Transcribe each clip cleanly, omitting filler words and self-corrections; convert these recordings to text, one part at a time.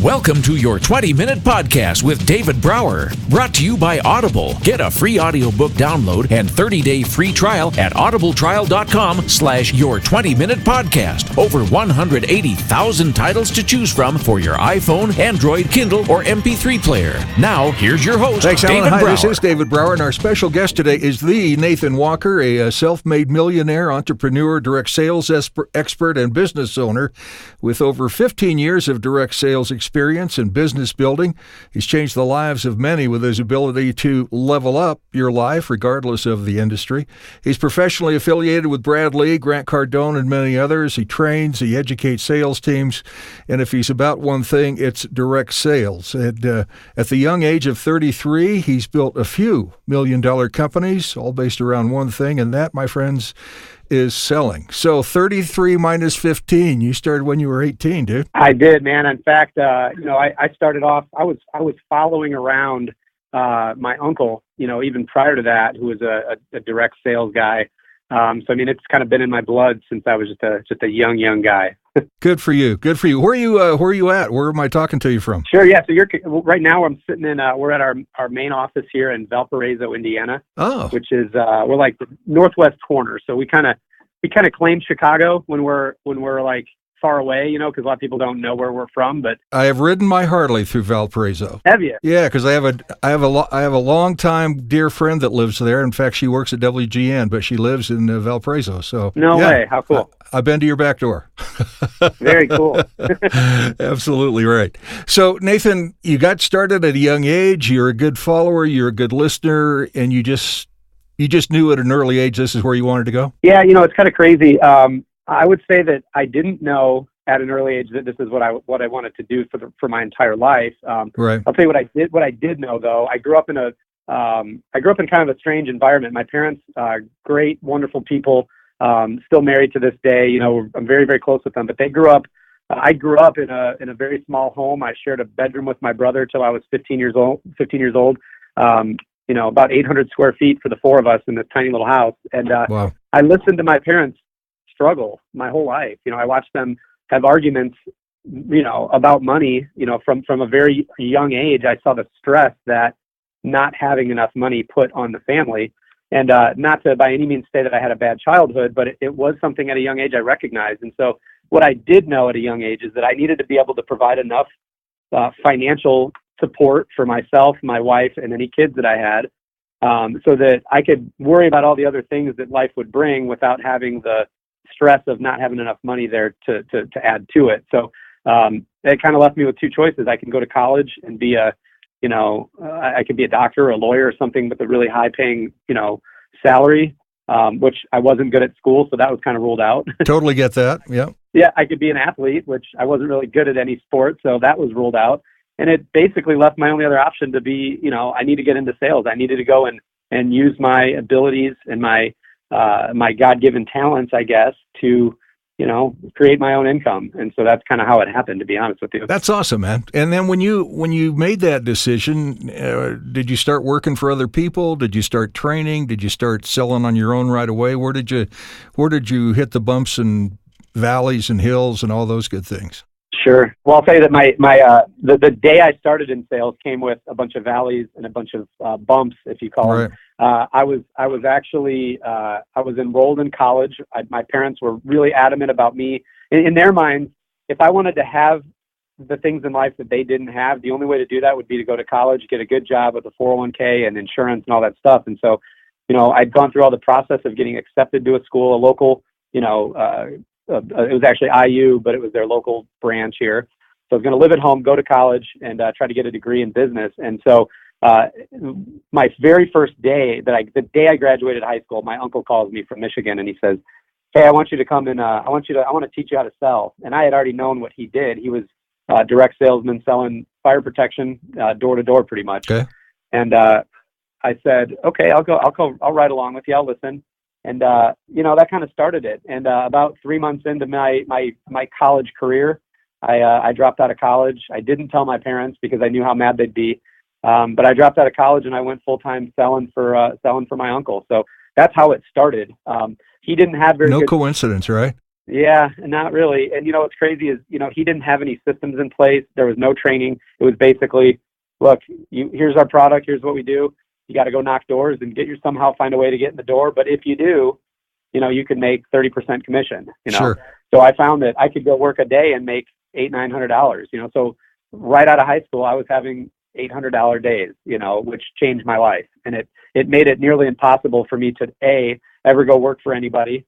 Welcome to your 20-minute podcast with David Brower, brought to you by Audible. Get a free audiobook download and 30-day free trial at audibletrial.com/your20-minute podcast. Over 180,000 titles to choose from for your iPhone, Android, Kindle, or MP3 player. Now, here's your host, Thanks, Alan. David Hi, Brower. this is David Brower, and our special guest today is the Nathan Walker, a self-made millionaire, entrepreneur, direct sales expert, and business owner with over 15 years of direct sales experience and business building. He's changed the lives of many with his ability to level up your life regardless of the industry. He's professionally affiliated with Brad Lee, Grant Cardone, and many others. He trains, he educates sales teams, and if he's about one thing, it's direct sales. And at the young age of 33, he's built a few million-dollar companies, all based around one thing, and that, my friends, is selling. So 33 minus 15, you started when you were 18, dude. I did, man. In fact, I started off, I was following around my uncle, even prior to that, who was a direct sales guy. So, I mean, it's kind of been in my blood since I was just a young guy. Good for you. Good for you. Where are you at? Where am I talking to you from? Sure. Yeah. So right now I'm sitting in, we're at our main office here in Valparaiso, Indiana, which is, we're like the northwest corner. So we kind of claim Chicago when we're like far away, because a lot of people don't know where we're from. But I have ridden my Harley through Valparaiso. Have you? Yeah, because I have a long time dear friend that lives there. In fact, she works at WGN, but she lives in Valparaiso. So no way, how cool! I've been to your back door. Very cool. Absolutely right. So Nathan, you got started at a young age. You're a good follower. You're a good listener, and you just knew at an early age this is where you wanted to go. Yeah, it's kind of crazy. I would say that I didn't know at an early age that this is what I wanted to do for my entire life. Right. I'll tell you what I did. What I did know, though, I grew up in kind of a strange environment. My parents, great, wonderful people, still married to this day. I'm very, very close with them. But they grew up. I grew up in a very small home. I shared a bedroom with my brother till I was 15 years old. About 800 square feet for the four of us in this tiny little house. And wow. I listened to my parents struggle my whole life. I watched them have arguments, about money, from a very young age. I saw the stress that not having enough money put on the family. And not to by any means say that I had a bad childhood, but it was something at a young age I recognized. And so what I did know at a young age is that I needed to be able to provide enough financial support for myself, my wife, and any kids that I had, so that I could worry about all the other things that life would bring without having the stress of not having enough money there to add to it. So it kind of left me with two choices. I can go to college and be I could be a doctor or a lawyer or something with a really high paying, salary, which I wasn't good at school. So that was kind of ruled out. Totally get that. Yeah. Yeah. I could be an athlete, which I wasn't really good at any sport. So that was ruled out. And it basically left my only other option to be, I need to get into sales. I needed to go and use my abilities and my God-given talents, I guess, to, create my own income. And so that's kind of how it happened, to be honest with you. That's awesome, man. And then when you made that decision, did you start working for other people? Did you start training? Did you start selling on your own right away? Where did you hit the bumps and valleys and hills and all those good things? Sure. Well, I'll tell you that the day I started in sales came with a bunch of valleys and a bunch of bumps, if you call them. I was enrolled in college. My parents were really adamant about me. In their minds, if I wanted to have the things in life that they didn't have, the only way to do that would be to go to college, get a good job with a 401k and insurance and all that stuff. And so, I'd gone through all the process of getting accepted to a school, a local, it was actually IU, but it was their local branch here. So I was going to live at home, go to college, and try to get a degree in business. And so my very first day, the day I graduated high school, my uncle calls me from Michigan and he says, "Hey, I want you to come and I want to teach you how to sell." And I had already known what he did. He was a direct salesman selling fire protection door to door, pretty much. Okay. And I said, "Okay, I'll ride along with you. I'll listen." And, that kind of started it. And about 3 months into my college career, I dropped out of college. I didn't tell my parents because I knew how mad they'd be. But I dropped out of college and I went full-time selling for my uncle. So that's how it started. He didn't have very No good... coincidence, right? Yeah, not really. And what's crazy is, he didn't have any systems in place. There was no training. It was basically, look, here's our product. Here's what we do. You got to go knock doors and somehow find a way to get in the door. But if you do, you could make 30% commission, Sure. So I found that I could go work a day and make $800-900, so right out of high school, I was having $800 days, which changed my life. And it made it nearly impossible for me to A, ever go work for anybody,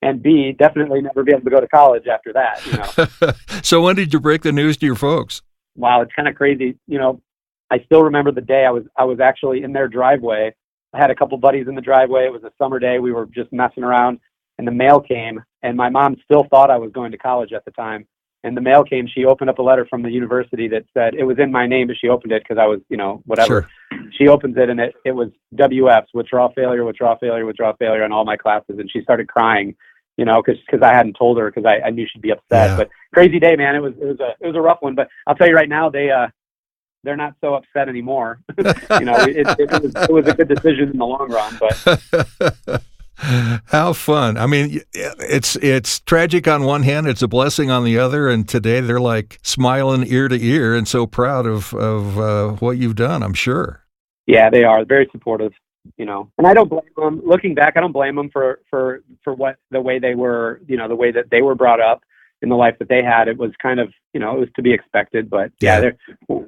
and B, definitely never be able to go to college after that. So when did you break the news to your folks? Wow, it's kind of crazy. I still remember the day I was actually in their driveway. I had a couple buddies in the driveway. It was a summer day. We were just messing around, and the mail came, and my mom still thought I was going to college at the time. And the mail came. She opened up a letter from the university that said, it was in my name, but she opened it because I was, whatever. Sure. She opens it, and it was WFs, withdrawal failure, withdrawal failure, withdrawal failure, on all my classes. And she started crying, because I hadn't told her, because I knew she'd be upset. Yeah. But crazy day, man. It was a rough one. But I'll tell you right now, they're not so upset anymore. It was a good decision in the long run. But how fun. I mean, it's tragic on one hand, it's a blessing on the other, and today they're like smiling ear to ear and so proud of what you've done, I'm sure. Yeah, they are very supportive, and I don't blame them. Looking back, I don't blame them for the way they were, the way that they were brought up in the life that they had. It was kind of, it was to be expected, but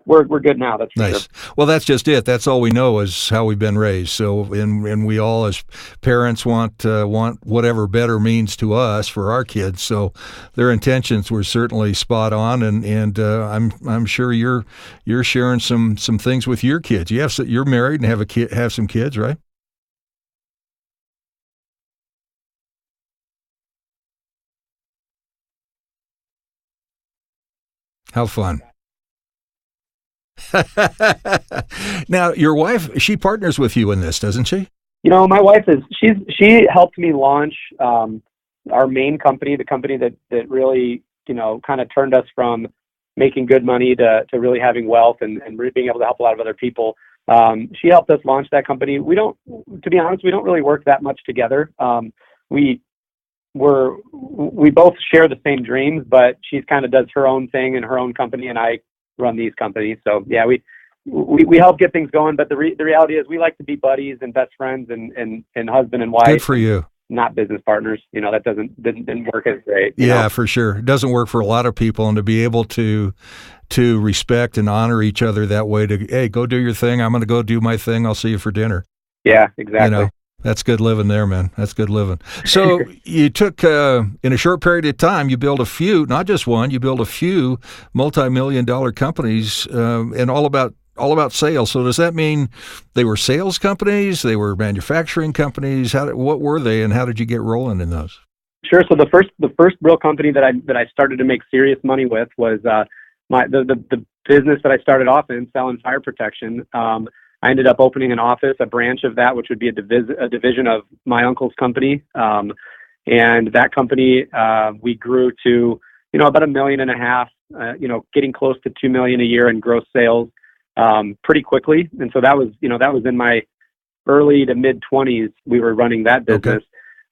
we're good now. That's for nice. Sure. Well, that's just it. That's all we know is how we've been raised. So, and we all as parents want whatever better means to us for our kids. So their intentions were certainly spot on. And I'm sure you're sharing some things with your kids. You're married and have some kids, right? How fun. Now, your wife, she partners with you in this, doesn't she? My wife she helped me launch our main company, the company that really, kind of turned us from making good money to really having wealth and really being able to help a lot of other people. She helped us launch that company. To be honest, we don't really work that much together. We both share the same dreams, but she's kind of does her own thing in her own company, and I run these companies. So yeah, we help get things going. But the reality is, we like to be buddies and best friends and husband and wife. Good for you. Not business partners. That didn't work as great. Yeah, for sure. It doesn't work for a lot of people, and to be able to respect and honor each other that way. Hey, go do your thing. I'm going to go do my thing. I'll see you for dinner. Yeah, exactly. That's good living there, man. That's good living. So you took, in a short period of time, you built a few, not just one, you built a few multi-million-dollar companies, and all about sales. So does that mean they were sales companies? They were manufacturing companies? What were they, and how did you get rolling in those? Sure. So the first real company that I started to make serious money with was the business that I started off in, selling fire protection. I ended up opening an office, a branch of that, which would be a division of my uncle's company. And that company, we grew to, about $1.5 million, getting close to $2 million a year in gross sales, pretty quickly. And so that was in my early to mid 20s, we were running that business.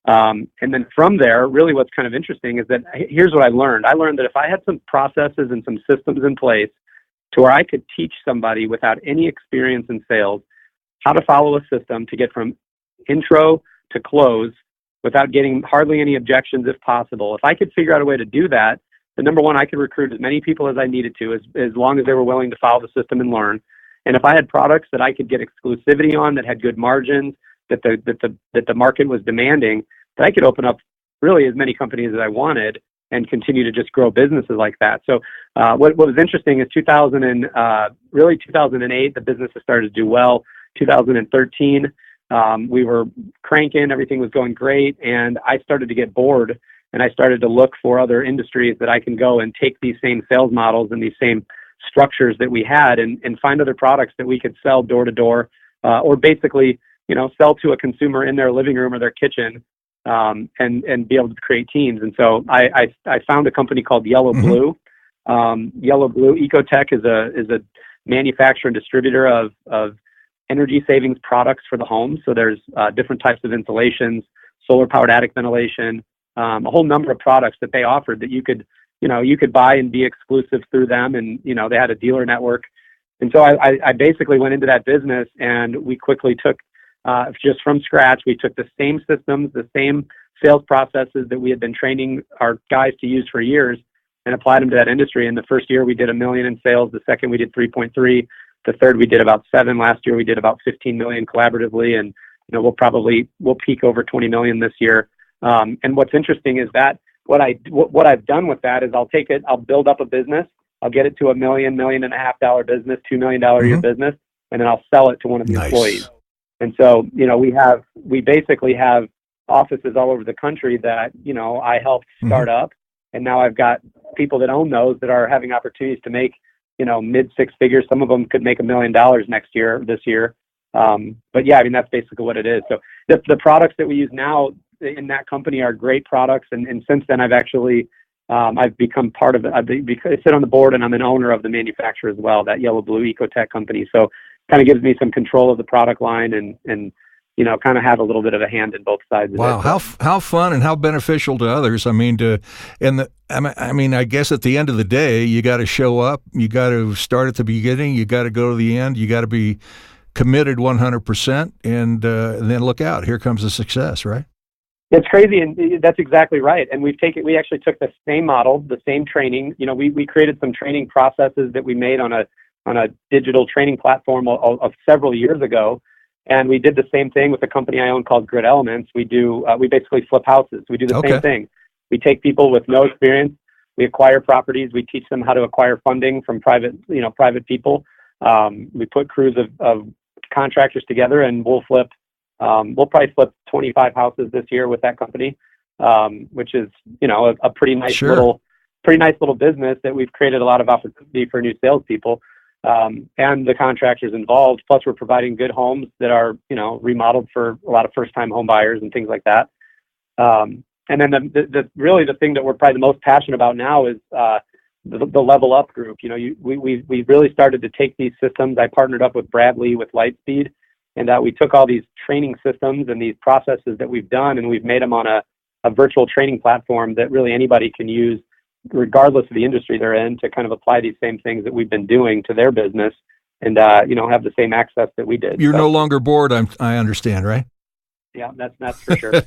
Okay. And then from there, really what's kind of interesting is that here's what I learned. I learned that if I had some processes and some systems in place to where I could teach somebody without any experience in sales how to follow a system to get from intro to close without getting hardly any objections if possible. If I could figure out a way to do that, then number one, I could recruit as many people as I needed to, as long as they were willing to follow the system and learn. And if I had products that I could get exclusivity on, that had good margins, that the market was demanding, that I could open up really as many companies as I wanted and continue to just grow businesses like that. So what was interesting is 2008, the business has started to do well. 2013, we were cranking, everything was going great, and I started to get bored, and I started to look for other industries that I can go and take these same sales models and these same structures that we had and find other products that we could sell door to door, or basically, sell to a consumer in their living room or their kitchen, and be able to create teams. And so I found a company called Yellow Blue. Yellow Blue Ecotech is a manufacturer and distributor of energy savings products for the home. So there's different types of insulations, solar powered attic ventilation, a whole number of products that they offered that you could buy and be exclusive through them. And, they had a dealer network. And so I basically went into that business, and we quickly took, just from scratch, we took the same systems, the same sales processes that we had been training our guys to use for years, and applied them to that industry. In the first year, we did $1 million in sales. The second, we did 3.3. The third, we did about 7. Last year, we did about 15 million collaboratively. And, we'll peak over 20 million this year. And what's interesting is that what I've done with that is I'll build up a business. I'll get it to $1 million, $1.5 million business, $2 million a year business, and then I'll sell it to one of the employees. And so, we basically have offices all over the country that, I helped start up. And now I've got people that own those that are having opportunities to make, mid 6 figures. Some of them could make $1 million this year. But yeah, that's basically what it is. So the products that we use now in that company are great products. And since then I've actually, I've become part of it. I sit on the board, and I'm an owner of the manufacturer as well, that Yellow Blue Ecotech company. So kind of gives me some control of the product line and kind of have a little bit of a hand in both sides. Wow, of it. How fun and how beneficial to others. I guess at the end of the day, you got to show up. You got to start at the beginning. You got to go to the end. You got to be committed 100%, and then look out. Here comes the success, right? It's crazy, and that's exactly right. And we actually took the same model, the same training. We created some training processes that we made on a digital training platform of several years ago. And we did the same thing with a company I own called Grid Elements. We basically flip houses. We do the same thing. We take people with no experience. We acquire properties. We teach them how to acquire funding from private people. We put crews of contractors together, and we'll probably flip 25 houses this year with that company, which is, a pretty nice little business that we've created a lot of opportunity for new salespeople. And the contractors involved. Plus, we're providing good homes that are, remodeled for a lot of first-time home buyers and things like that. And then the thing that we're probably the most passionate about now is the Level Up group. We really started to take these systems. I partnered up with Bradley with Lightspeed, and we took all these training systems and these processes that we've done, and we've made them on a virtual training platform that really anybody can use, regardless of the industry they're in, to kind of apply these same things that we've been doing to their business and, have the same access that we did. You're no longer bored, I understand, right? Yeah, that's for sure.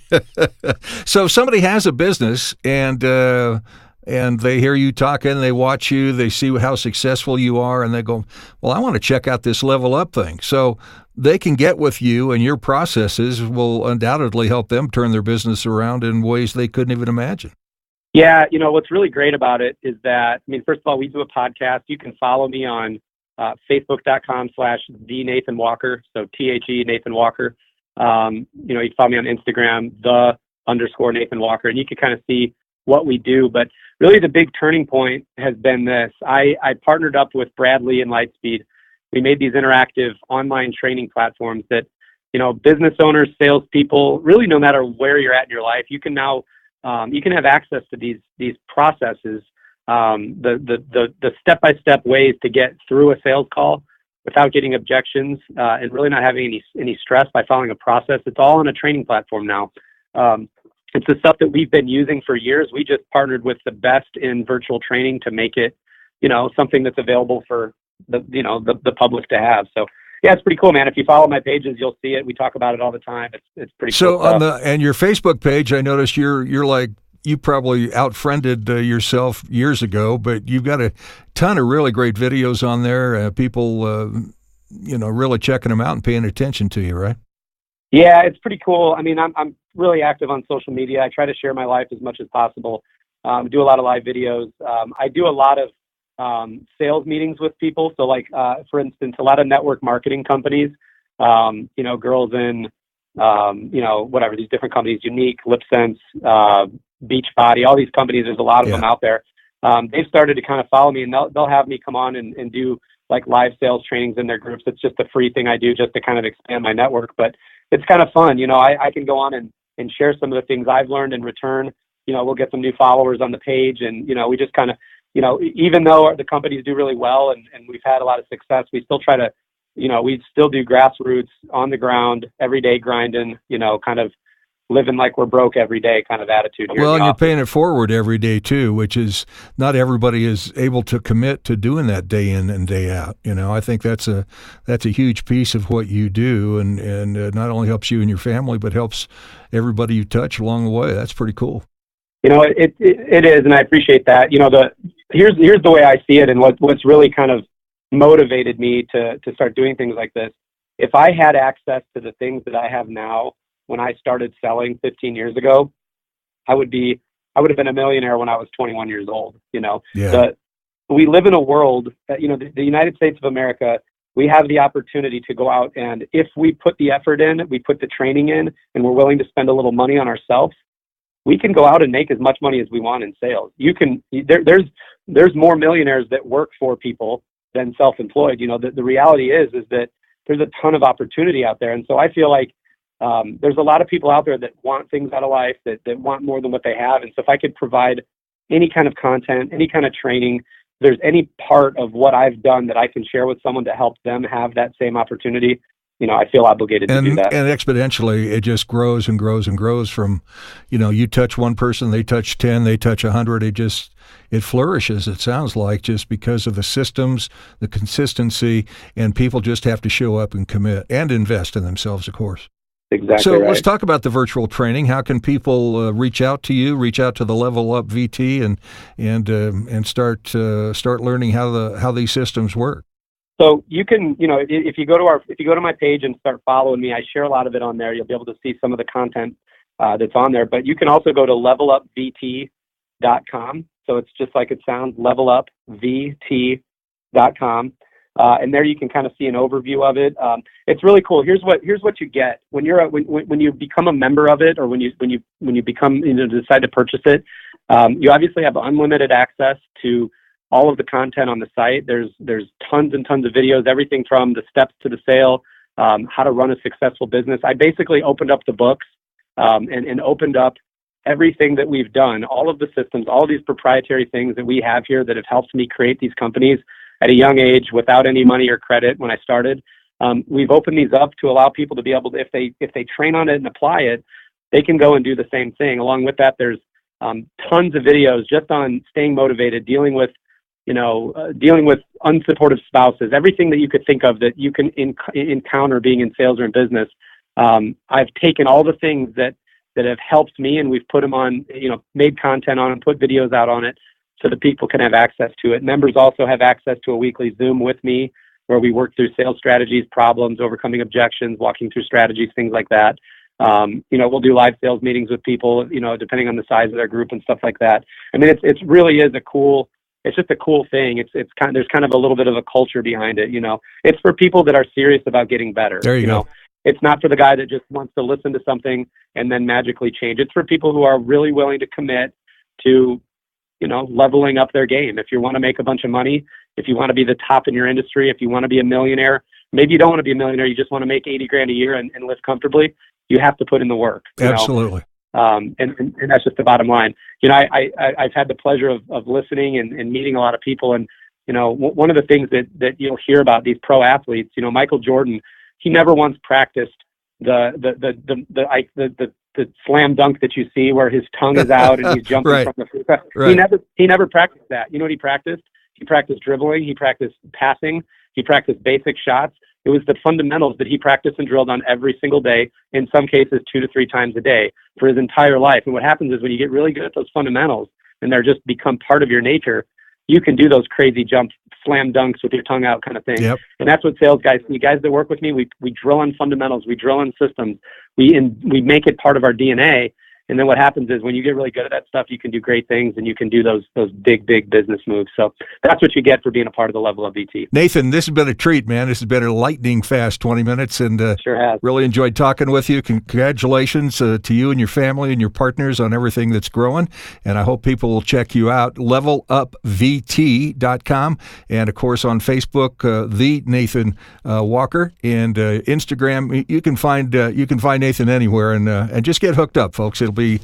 So if somebody has a business and they hear you talking, they watch you, they see how successful you are, and they go, well, I want to check out this Level Up thing. So they can get with you, and your processes will undoubtedly help them turn their business around in ways they couldn't even imagine. Yeah, what's really great about it is that, first of all, we do a podcast. You can follow me on facebook.com/the Nathan Walker. So THE Nathan Walker. You can follow me on Instagram, _Nathan Walker, and you can kind of see what we do. But really the big turning point has been this. I partnered up with Bradley and Lightspeed. We made these interactive online training platforms that, business owners, salespeople, really no matter where you're at in your life, you can now you can have access to these processes, the step-by-step ways to get through a sales call without getting objections, and really not having any stress by following a process. It's all on a training platform now. It's the stuff that we've been using for years. We just partnered with the best in virtual training to make it, something that's available for the public to have. So yeah, it's pretty cool, man. If you follow my pages, you'll see it. We talk about it all the time. It's pretty cool. So and your Facebook page, I noticed you're like, you probably outfriended yourself years ago, but you've got a ton of really great videos on there. People, really checking them out and paying attention to you, right? Yeah, it's pretty cool. I'm really active on social media. I try to share my life as much as possible. Do a lot of live videos. I do a lot of sales meetings with people. So like, for instance, a lot of network marketing companies, Girls in, whatever, these different companies, Unique, LipSense, Beachbody, all these companies, there's a lot of them out there. They've started to kind of follow me, and they'll have me come on and do like live sales trainings in their groups. It's just a free thing I do just to kind of expand my network, but it's kind of fun. I can go on and share some of the things I've learned in return. We'll get some new followers on the page, and, we just kind of, even though the companies do really well and we've had a lot of success, we still try to, we still do grassroots, on the ground, everyday grinding, kind of living like we're broke every day kind of attitude here. Well, and you're paying it forward every day too, which is not everybody is able to commit to doing that day in and day out. I think that's a huge piece of what you do, and not only helps you and your family, but helps everybody you touch along the way. That's pretty cool. It is, and I appreciate that. Here's the way I see it, and what's really kind of motivated me to start doing things like this. If I had access to the things that I have now when I started selling 15 years ago, I would have been a millionaire when I was 21 years old. Yeah. We live in a world that, the United States of America, we have the opportunity to go out, and if we put the effort in, we put the training in, and we're willing to spend a little money on ourselves, we can go out and make as much money as we want in sales. There's more millionaires that work for people than self-employed. The reality is that there's a ton of opportunity out there. And so I feel like there's a lot of people out there that want things out of life, that want more than what they have. And so if I could provide any kind of content, any kind of training, if there's any part of what I've done that I can share with someone to help them have that same opportunity, I feel obligated to do that. And exponentially, it just grows and grows and grows from, you touch one person, they touch 10, they touch 100. It flourishes, it sounds like, just because of the systems, the consistency, and people just have to show up and commit and invest in themselves, of course. Exactly. So right. Let's talk about the virtual training. How can people reach out to you, reach out to the Level Up VT, and start learning how these systems work? So you can, if you go to my page and start following me, I share a lot of it on there. You'll be able to see some of the content that's on there. But you can also go to levelupvt.com. So it's just like it sounds, levelupvt.com. And there you can kind of see an overview of it. It's really cool. Here's what you get when you become a member of it, or when you become decide to purchase it. You obviously have unlimited access to all of the content on the site. There's tons and tons of videos, everything from the steps to the sale, how to run a successful business. I basically opened up the books and opened up everything that we've done, all of the systems, all these proprietary things that we have here that have helped me create these companies at a young age without any money or credit when I started. We've opened these up to allow people to be able to, if they train on it and apply it, they can go and do the same thing. Along with that, there's tons of videos just on staying motivated, dealing with unsupportive spouses, everything that you could think of that you can encounter being in sales or in business. I've taken all the things that have helped me, and we've put them on, made content on and put videos out on it so that people can have access to it. Members also have access to a weekly Zoom with me where we work through sales strategies, problems, overcoming objections, walking through strategies, things like that. We'll do live sales meetings with people, depending on the size of their group and stuff like that. I mean, it really is it's just a cool thing. There's kind of a little bit of a culture behind it. It's for people that are serious about getting better. There you go. It's not for the guy that just wants to listen to something and then magically change. It's for people who are really willing to commit to, leveling up their game. If you want to make a bunch of money, if you want to be the top in your industry, if you want to be a millionaire, maybe you don't want to be a millionaire, you just want to make $80,000 a year and live comfortably, you have to put in the work. Absolutely. And that's just the bottom line. I've had the pleasure of listening and meeting a lot of people. And, one of the things that you'll hear about these pro athletes, Michael Jordan, he never once practiced the slam dunk that you see where his tongue is out and he's jumping right. from the free throw. Right. He never practiced that. You know what he practiced? He practiced dribbling. He practiced passing. He practiced basic shots. It was the fundamentals that he practiced and drilled on every single day, in some cases 2 to 3 times a day for his entire life. And what happens is when you get really good at those fundamentals and they're just become part of your nature, you can do those crazy jump slam dunks with your tongue out kind of thing. Yep. And that's what sales guys, the guys that work with me, we drill on fundamentals, we drill on systems, we make it part of our DNA. And then what happens is when you get really good at that stuff, you can do great things and you can do those big business moves. So that's what you get for being a part of the Level Up VT. Nathan, this has been a treat, man. This has been a lightning fast 20 minutes, and sure has. Really enjoyed talking with you. Congratulations to you and your family and your partners on everything that's growing. And I hope people will check you out, levelupvt.com, and of course on Facebook, the Nathan Walker, and Instagram. You can find Nathan anywhere, and just get hooked up, folks. It'll be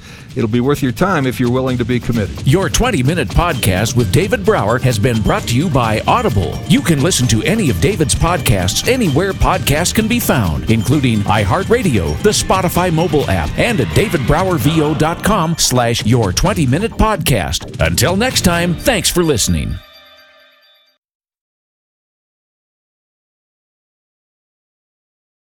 worth your time if you're willing to be committed. Your 20-minute podcast with David Brower has been brought to you by Audible. You can listen to any of David's podcasts anywhere podcasts can be found, including iHeartRadio, the Spotify mobile app, and at davidbrowervo.com/your20-minute podcast. Until next time, thanks for listening.